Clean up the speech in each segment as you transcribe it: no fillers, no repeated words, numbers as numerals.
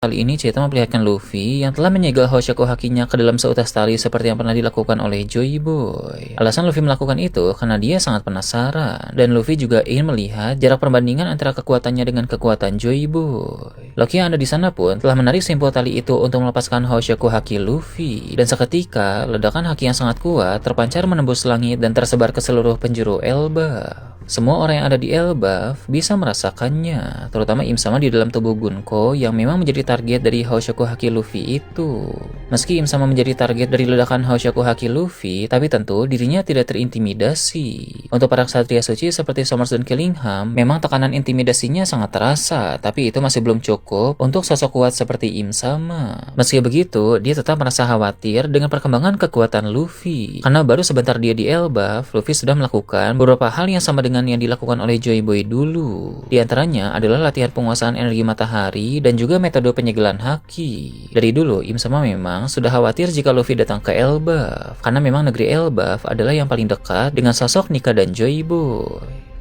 Kali ini cerita memperlihatkan Luffy yang telah menyegel Hoshoku Hakinya ke dalam seutas tali seperti yang pernah dilakukan oleh Joy Boy. Alasan Luffy melakukan itu karena dia sangat penasaran, dan Luffy juga ingin melihat jarak perbandingan antara kekuatannya dengan kekuatan Joy Boy. Loki yang ada di sana pun telah menarik simpul tali itu untuk melepaskan Hoshoku Haki Luffy, dan seketika ledakan haki yang sangat kuat terpancar menembus langit dan tersebar ke seluruh penjuru Elbaf. Semua orang yang ada di Elbaf bisa merasakannya, terutama Im Sama di dalam tubuh Gunko yang memang menjadi target dari Hoshoku Haki Luffy itu. Meski Im Sama menjadi target dari ledakan Hoshoku Haki Luffy, tapi tentu dirinya tidak terintimidasi. Untuk para ksatria suci seperti Somers dan Killingham, memang tekanan intimidasinya sangat terasa, tapi itu masih belum cukup untuk sosok kuat seperti Im Sama. Meski begitu, dia tetap merasa khawatir dengan perkembangan kekuatan Luffy, karena baru sebentar dia di Elbaf, Luffy sudah melakukan beberapa hal yang sama dengan yang dilakukan oleh Joy Boy dulu. Di antaranya adalah latihan penguasaan energi matahari dan juga metode penyegelan haki. Dari dulu, Im Sama memang sudah khawatir jika Luffy datang ke Elbaf, karena memang negeri Elbaf adalah yang paling dekat dengan sosok Nika dan Joy Boy.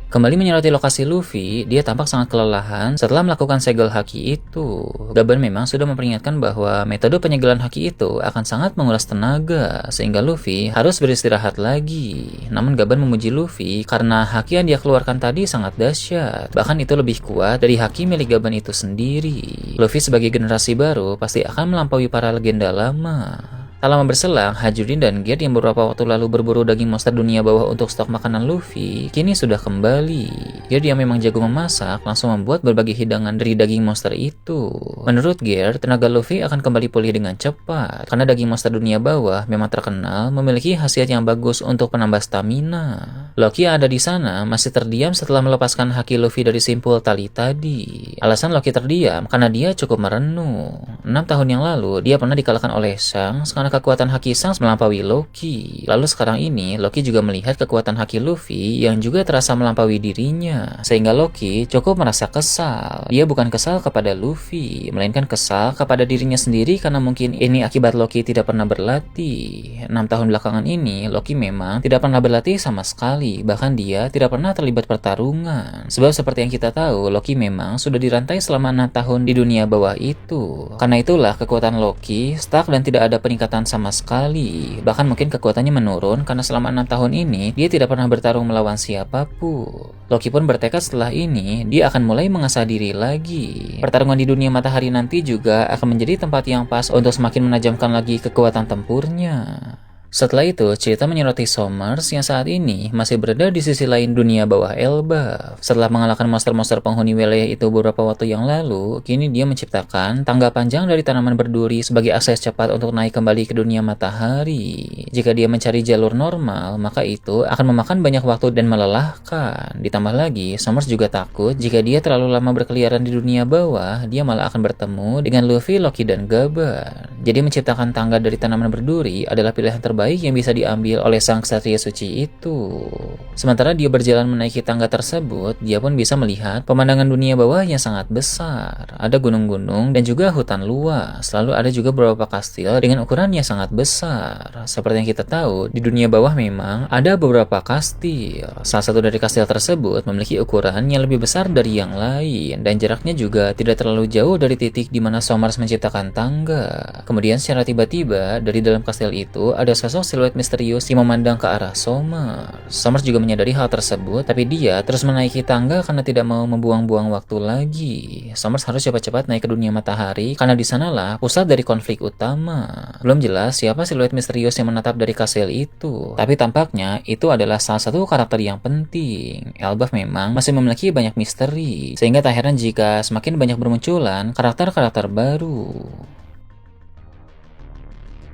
Kembali menyoroti lokasi Luffy, dia tampak sangat kelelahan setelah melakukan segel haki itu. Gaban memang sudah memperingatkan bahwa metode penyegelan haki itu akan sangat menguras tenaga, sehingga Luffy harus beristirahat lagi. Namun Gaban memuji Luffy karena haki yang dia keluarkan tadi sangat dahsyat, bahkan itu lebih kuat dari haki milik Gaban itu sendiri. Luffy sebagai generasi baru pasti akan melampaui para legenda lama. Tak lama berselang, Hajudin dan Gear yang beberapa waktu lalu berburu daging monster dunia bawah untuk stok makanan Luffy, kini sudah kembali. Gear yang memang jago memasak, langsung membuat berbagai hidangan dari daging monster itu. Menurut Gear, tenaga Luffy akan kembali pulih dengan cepat, karena daging monster dunia bawah memang terkenal memiliki khasiat yang bagus untuk penambah stamina. Loki yang ada di sana masih terdiam setelah melepaskan haki Luffy dari simpul tali tadi. Alasan Loki terdiam karena dia cukup merenung. 6 tahun yang lalu, dia pernah dikalahkan oleh Shanks karena kekuatan haki Shanks melampaui Loki. Lalu sekarang ini, Loki juga melihat kekuatan haki Luffy yang juga terasa melampaui dirinya. Sehingga Loki cukup merasa kesal. Dia bukan kesal kepada Luffy, melainkan kesal kepada dirinya sendiri karena mungkin ini akibat Loki tidak pernah berlatih. 6 tahun belakangan ini, Loki memang tidak pernah berlatih sama sekali. Bahkan dia tidak pernah terlibat pertarungan. Sebab seperti yang kita tahu, Loki memang sudah dirantai selama 6 tahun di dunia bawah itu. Karena itulah kekuatan Loki stuck dan tidak ada peningkatan sama sekali. Bahkan mungkin kekuatannya menurun karena selama 6 tahun ini dia tidak pernah bertarung melawan siapapun. Loki pun bertekad setelah ini dia akan mulai mengasah diri lagi. Pertarungan di dunia matahari nanti juga akan menjadi tempat yang pas untuk semakin menajamkan lagi kekuatan tempurnya. Setelah itu, cerita menyoroti Somers yang saat ini masih berada di sisi lain dunia bawah Elbaf. Setelah mengalahkan monster-monster penghuni wilayah itu beberapa waktu yang lalu, kini dia menciptakan tangga panjang dari tanaman berduri sebagai akses cepat untuk naik kembali ke dunia matahari. Jika dia mencari jalur normal, maka itu akan memakan banyak waktu dan melelahkan. Ditambah lagi, Somers juga takut jika dia terlalu lama berkeliaran di dunia bawah, dia malah akan bertemu dengan Luffy, Loki, dan Gaban. Jadi menciptakan tangga dari tanaman berduri adalah pilihan terbaik yang bisa diambil oleh sang ksatria suci itu. Sementara dia berjalan menaiki tangga tersebut, dia pun bisa melihat pemandangan dunia bawah yang sangat besar. Ada gunung-gunung dan juga hutan luas. Lalu ada juga beberapa kastil dengan ukuran yang sangat besar. Seperti yang kita tahu, di dunia bawah memang ada beberapa kastil. Salah satu dari kastil tersebut memiliki ukuran yang lebih besar dari yang lain, dan jaraknya juga tidak terlalu jauh dari titik di mana Somers menciptakan tangga. Kemudian secara tiba-tiba dari dalam kastil itu ada sosok siluet misterius yang memandang ke arah Somers. Somers juga menyadari hal tersebut, tapi dia terus menaiki tangga karena tidak mau membuang-buang waktu lagi. Somers harus cepat-cepat naik ke dunia matahari karena di sanalah pusat dari konflik utama. Belum jelas siapa siluet misterius yang menatap dari kastil itu, tapi tampaknya itu adalah salah satu karakter yang penting. Elbaf memang masih memiliki banyak misteri, sehingga tak heran jika semakin banyak bermunculan karakter-karakter baru.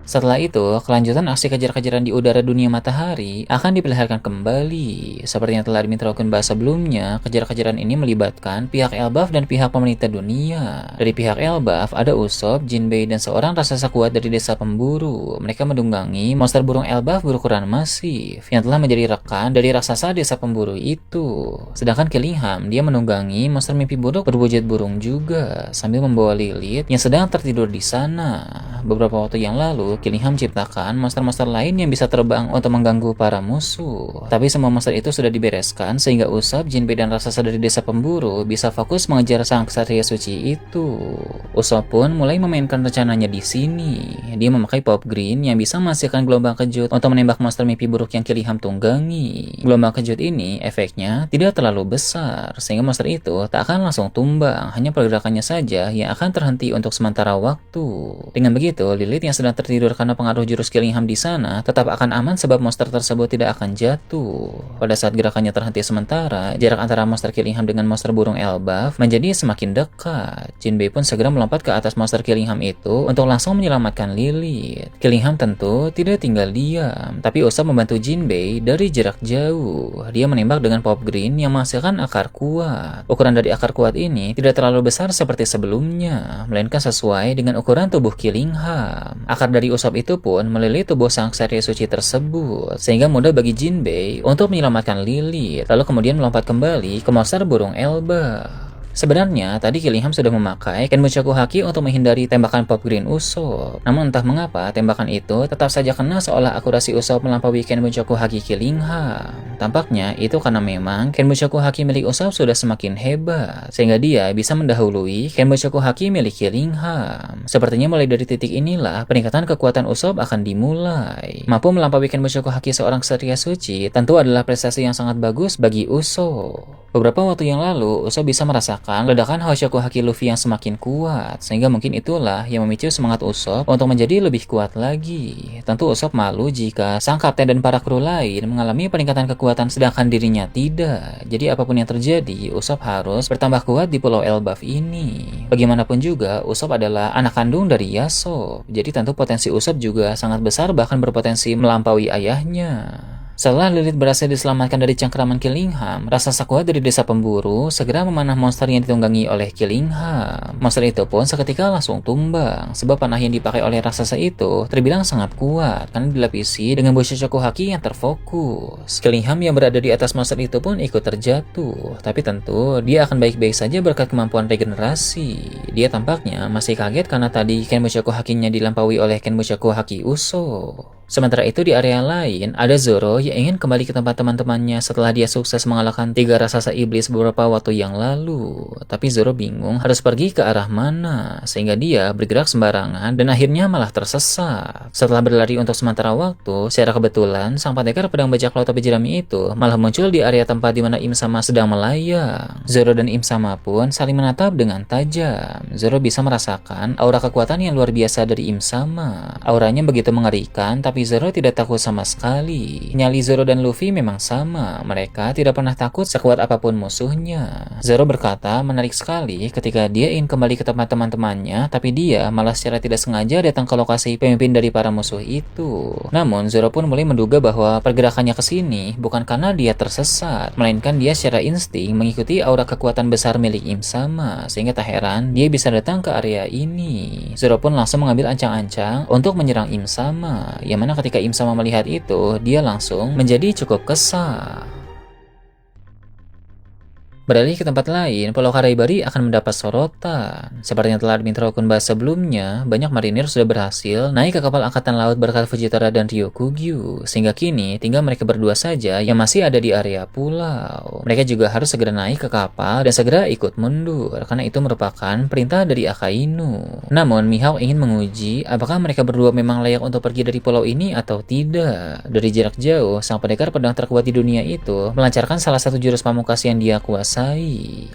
Setelah itu, kelanjutan aksi kejar-kejaran di udara dunia matahari akan diperlihatkan kembali. Seperti yang telah dimintakan bahas sebelumnya, kejar-kejaran ini melibatkan pihak Elbaf dan pihak pemerintah dunia. Dari pihak Elbaf, ada Usopp, Jinbei, dan seorang raksasa kuat dari desa pemburu. Mereka mendunggangi monster burung Elbaf berukuran masif, yang telah menjadi rekan dari raksasa desa pemburu itu. Sedangkan Killingham, dia menunggangi monster mimpi buruk berwujud burung juga, sambil membawa Lilith yang sedang tertidur di sana. beberapa waktu yang lalu Killingham ciptakan monster-monster lain yang bisa terbang untuk mengganggu para musuh. Tapi semua monster itu sudah dibereskan sehingga Usopp, Jinbei, dan raksasa dari desa pemburu bisa fokus mengejar sang ksatria suci itu. Usopp pun mulai memainkan rencananya di sini. Dia memakai Pop Green yang bisa menghasilkan gelombang kejut untuk menembak monster mimpi buruk yang Killingham tunggangi. Gelombang kejut ini efeknya tidak terlalu besar sehingga monster itu tak akan langsung tumbang, hanya pergerakannya saja yang akan terhenti untuk sementara waktu. Dengan begitu, Lilith yang sedang tertidur karena pengaruh jurus Killingham di sana tetap akan aman sebab monster tersebut tidak akan jatuh. Pada saat gerakannya terhenti sementara, jarak antara monster Killingham dengan monster burung Elbaf menjadi semakin dekat. Jinbei pun segera melompat ke atas monster Killingham itu untuk langsung menyelamatkan Lilith. Killingham tentu tidak tinggal diam, tapi Usopp membantu Jinbei dari jarak jauh. Dia menembak dengan Pop Green yang menghasilkan akar kuat. Ukuran dari akar kuat ini tidak terlalu besar seperti sebelumnya, melainkan sesuai dengan ukuran tubuh Killingham. Akar dari Usopp itu pun melilit tubuh sang ksatria suci tersebut, sehingga mudah bagi Jinbei untuk menyelamatkan Lilith, lalu kemudian melompat kembali ke monster burung Elbaf. Sebenarnya, tadi Killingham sudah memakai Kenbunchaku Haki untuk menghindari tembakan Pop Green Usopp. Namun entah mengapa, tembakan itu tetap saja kena seolah akurasi Usopp melampaui Kenbunchaku Haki Killingham. Tampaknya itu karena memang Kenbunchaku Haki milik Usopp sudah semakin hebat, sehingga dia bisa mendahului Kenbunchaku Haki milik Killingham. Sepertinya mulai dari titik inilah peningkatan kekuatan Usopp akan dimulai. Mampu melampaui Kenbunchaku Haki seorang ksatria suci tentu adalah prestasi yang sangat bagus bagi Usopp. Beberapa waktu yang lalu, Usopp bisa merasakan ledakan Hoshoku Haki Luffy yang semakin kuat, sehingga mungkin itulah yang memicu semangat Usopp untuk menjadi lebih kuat lagi. Tentu Usopp malu jika sang kapten dan para kru lain mengalami peningkatan kekuatan sedangkan dirinya tidak. Jadi apapun yang terjadi, Usopp harus bertambah kuat di Pulau Elbaf ini. Bagaimanapun juga, Usopp adalah anak kandung dari Yasop, jadi tentu potensi Usopp juga sangat besar, bahkan berpotensi melampaui ayahnya. Setelah Lilith berhasil diselamatkan dari cengkeraman Killingham, raksasa kuat dari desa pemburu segera memanah monster yang ditunggangi oleh Killingham. Monster itu pun seketika langsung tumbang, sebab panah yang dipakai oleh raksasa itu terbilang sangat kuat karena dilapisi dengan Bushichoku Haki yang terfokus. Killingham yang berada di atas monster itu pun ikut terjatuh, tapi tentu dia akan baik-baik saja berkat kemampuan regenerasi. Dia tampaknya masih kaget karena tadi Kenbunchaku Hakinya dilampaui oleh Kenbunchaku Haki Usopp. Sementara itu di area lain, ada Zoro yang ingin kembali ke tempat teman-temannya setelah dia sukses mengalahkan 3 raksasa iblis beberapa waktu yang lalu. Tapi Zoro bingung harus pergi ke arah mana, sehingga dia bergerak sembarangan dan akhirnya malah tersesat. Setelah berlari untuk sementara waktu, secara kebetulan sang pendekar pedang bajak laut topi jerami itu malah muncul di area tempat di mana Im Sama sedang melayang. Zoro dan Im Sama pun saling menatap dengan tajam. Zoro bisa merasakan aura kekuatan yang luar biasa dari Im Sama. Auranya begitu mengerikan, tapi Zoro tidak takut sama sekali. Nyali Zoro dan Luffy memang sama, mereka tidak pernah takut sekuat apapun musuhnya. Zoro berkata menarik sekali ketika dia ingin kembali ke tempat teman-temannya, tapi dia malah secara tidak sengaja datang ke lokasi pemimpin dari para musuh itu. Namun Zoro pun mulai menduga bahwa pergerakannya ke sini bukan karena dia tersesat, melainkan dia secara insting mengikuti aura kekuatan besar milik Im Sama, sehingga tak heran dia bisa datang ke area ini. Zoro pun langsung mengambil ancang-ancang untuk menyerang Im Sama, yang mana ketika Im Sama melihat itu, dia langsung menjadi cukup kesal. Beralih ke tempat lain, Pulau Karaibari akan mendapat sorotan. Seperti yang telah diintroduksikan bahas sebelumnya, banyak marinir sudah berhasil naik ke kapal angkatan laut berkat Fujitora dan Ryokugyu, sehingga kini tinggal mereka berdua saja yang masih ada di area pulau. Mereka juga harus segera naik ke kapal dan segera ikut mundur, karena itu merupakan perintah dari Akainu. Namun, Mihawk ingin menguji apakah mereka berdua memang layak untuk pergi dari pulau ini atau tidak. Dari jarak jauh, sang pendekar pedang terkuat di dunia itu melancarkan salah satu jurus pamungkas yang dia kuasai.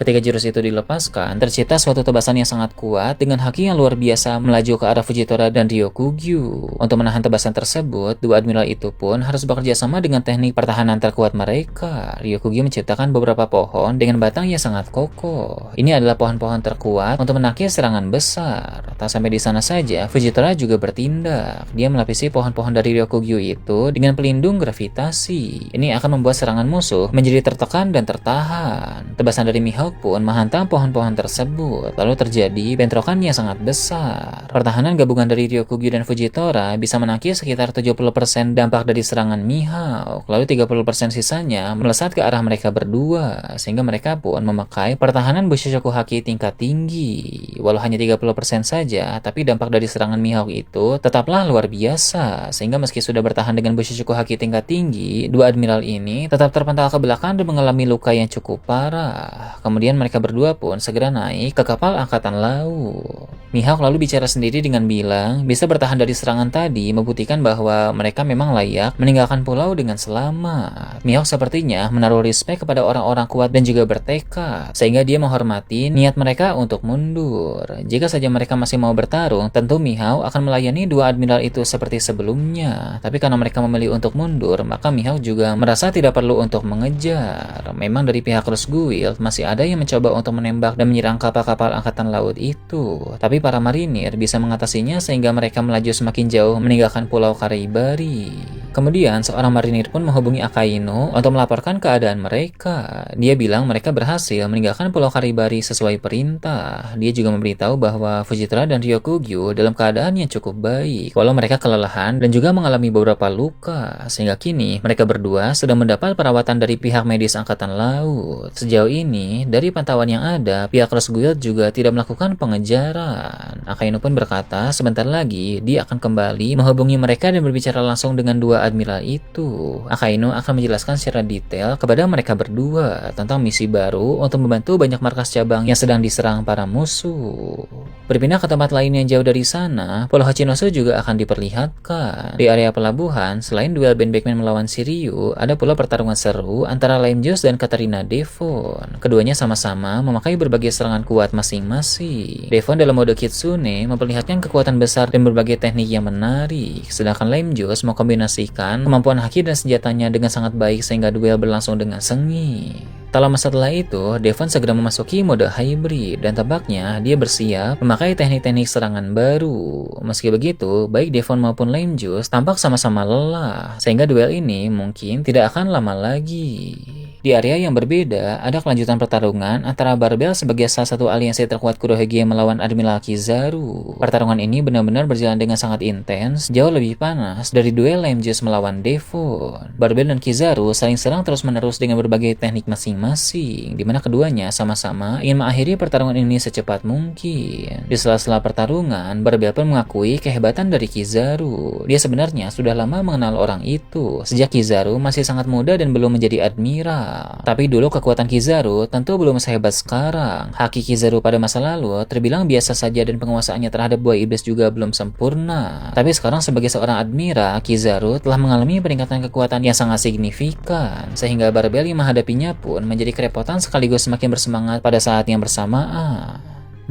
Ketika jurus itu dilepaskan, tercipta suatu tebasan yang sangat kuat dengan haki yang luar biasa melaju ke arah Fujitora dan Ryokugyu. Untuk menahan tebasan tersebut, dua admiral itu pun harus bekerja sama dengan teknik pertahanan terkuat mereka. Ryokugyu menciptakan beberapa pohon dengan batang yang sangat kokoh. Ini adalah pohon-pohon terkuat untuk menakis serangan besar. Tak sampai di sana saja, Fujitora juga bertindak. Dia melapisi pohon-pohon dari Ryokugyu itu dengan pelindung gravitasi. Ini akan membuat serangan musuh menjadi tertekan dan tertahan. Tebasan dari Mihawk pun menghantam pohon-pohon tersebut, lalu terjadi bentrokan yang sangat besar. Pertahanan gabungan dari Ryokugyu dan Fujitora bisa menangkis sekitar 70% dampak dari serangan Mihawk, lalu 30% sisanya melesat ke arah mereka berdua, sehingga mereka pun memakai pertahanan Bushiroku Haki tingkat tinggi. Walau hanya 30% saja, tapi dampak dari serangan Mihawk itu tetaplah luar biasa, sehingga meski sudah bertahan dengan Bushiroku Haki tingkat tinggi, dua admiral ini tetap terpental ke belakang dan mengalami luka yang cukup parah. Kemudian mereka berdua pun segera naik ke kapal angkatan laut. Mihawk lalu bicara sendiri dengan bilang, bisa bertahan dari serangan tadi membuktikan bahwa mereka memang layak meninggalkan pulau dengan selamat. Mihawk sepertinya menaruh respect kepada orang-orang kuat dan juga bertekad, sehingga dia menghormati niat mereka untuk mundur. Jika saja mereka masih mau bertarung, tentu Mihawk akan melayani dua admiral itu seperti sebelumnya. Tapi karena mereka memilih untuk mundur, maka Mihawk juga merasa tidak perlu untuk mengejar. Memang dari pihak Rose Guild masih ada yang mencoba untuk menembak dan menyerang kapal-kapal angkatan laut itu. Tapi para marinir bisa mengatasinya sehingga mereka melaju semakin jauh meninggalkan pulau Karaibari. Kemudian seorang marinir pun menghubungi Akainu untuk melaporkan keadaan mereka. Dia bilang mereka berhasil meninggalkan pulau Karaibari sesuai perintah. Dia juga memberitahu bahwa Fujitora dan Ryokugyu dalam keadaan yang cukup baik, walau mereka kelelahan dan juga mengalami beberapa luka, sehingga kini mereka berdua sudah mendapat perawatan dari pihak medis angkatan laut. Sejauh ini, dari pantauan yang ada, pihak Rose Guild juga tidak melakukan pengejaran. Akainu pun berkata sebentar lagi dia akan kembali menghubungi mereka dan berbicara langsung dengan dua admiral itu. Akainu akan menjelaskan secara detail kepada mereka berdua tentang misi baru untuk membantu banyak markas cabang yang sedang diserang para musuh. Berpindah ke tempat lain yang jauh dari sana, Pulau Hachinosu juga akan diperlihatkan. Di area pelabuhan, selain duel Ben Beckman melawan Shiryu, ada pula pertarungan seru antara Lime Juice dan Katarina Devon. Keduanya sama-sama memakai berbagai serangan kuat masing-masing. Devon dalam mode Kitsune memperlihatkan kekuatan besar dan berbagai teknik yang menarik, sedangkan Lime Juice mengkombinasikan kemampuan haki dan senjatanya dengan sangat baik sehingga duel berlangsung dengan sengit. Tak lama setelah itu, Devon segera memasuki mode hybrid dan tampaknya dia bersiap memakai teknik-teknik serangan baru. Meski begitu, baik Devon maupun Lime Juice tampak sama-sama lelah, sehingga duel ini mungkin tidak akan lama lagi. Di area yang berbeda, ada kelanjutan pertarungan antara Barbel sebagai salah satu aliansi terkuat Kurohige melawan Admiral Kizaru. Pertarungan ini benar-benar berjalan dengan sangat intens, jauh lebih panas dari duel Lime Juice melawan Devon. Barbel dan Kizaru saling serang terus-menerus dengan berbagai teknik masing-masing, di mana keduanya sama-sama ingin mengakhiri pertarungan ini secepat mungkin. Di sela-sela pertarungan, Barbel pun mengakui kehebatan dari Kizaru. Dia sebenarnya sudah lama mengenal orang itu, sejak Kizaru masih sangat muda dan belum menjadi admiral. Tapi dulu kekuatan Kizaru tentu belum sehebat sekarang. Haki Kizaru pada masa lalu terbilang biasa saja dan penguasaannya terhadap buah iblis juga belum sempurna. Tapi sekarang sebagai seorang admiral, Kizaru telah mengalami peningkatan kekuatan yang sangat signifikan, sehingga Barbel yang menghadapinya pun menjadi kerepotan sekaligus semakin bersemangat pada saat yang bersamaan.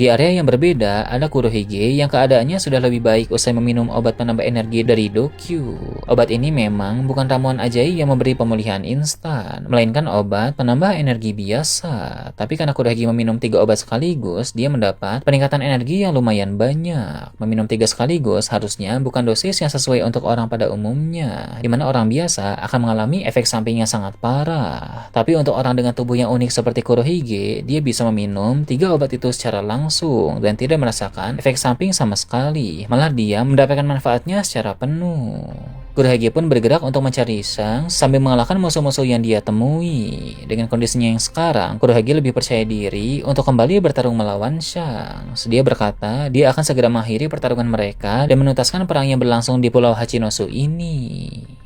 Di area yang berbeda, ada Kurohige yang keadaannya sudah lebih baik usai meminum obat penambah energi dari Dokyu. Obat ini memang bukan ramuan ajaib yang memberi pemulihan instan, melainkan obat penambah energi biasa. Tapi karena Kurohige meminum 3 obat sekaligus, dia mendapat peningkatan energi yang lumayan banyak. Meminum 3 sekaligus harusnya bukan dosis yang sesuai untuk orang pada umumnya, di mana orang biasa akan mengalami efek samping yang sangat parah. Tapi untuk orang dengan tubuh yang unik seperti Kurohige, dia bisa meminum 3 obat itu secara langsung dan tidak merasakan efek samping sama sekali, malah dia mendapatkan manfaatnya secara penuh. Kurohige pun bergerak untuk mencari Shang sambil mengalahkan musuh-musuh yang dia temui. Dengan kondisinya yang sekarang, Kurohige lebih percaya diri untuk kembali bertarung melawan Shang. Dia berkata dia akan segera mengakhiri pertarungan mereka dan menuntaskan perang yang berlangsung di Pulau Hachinosu ini.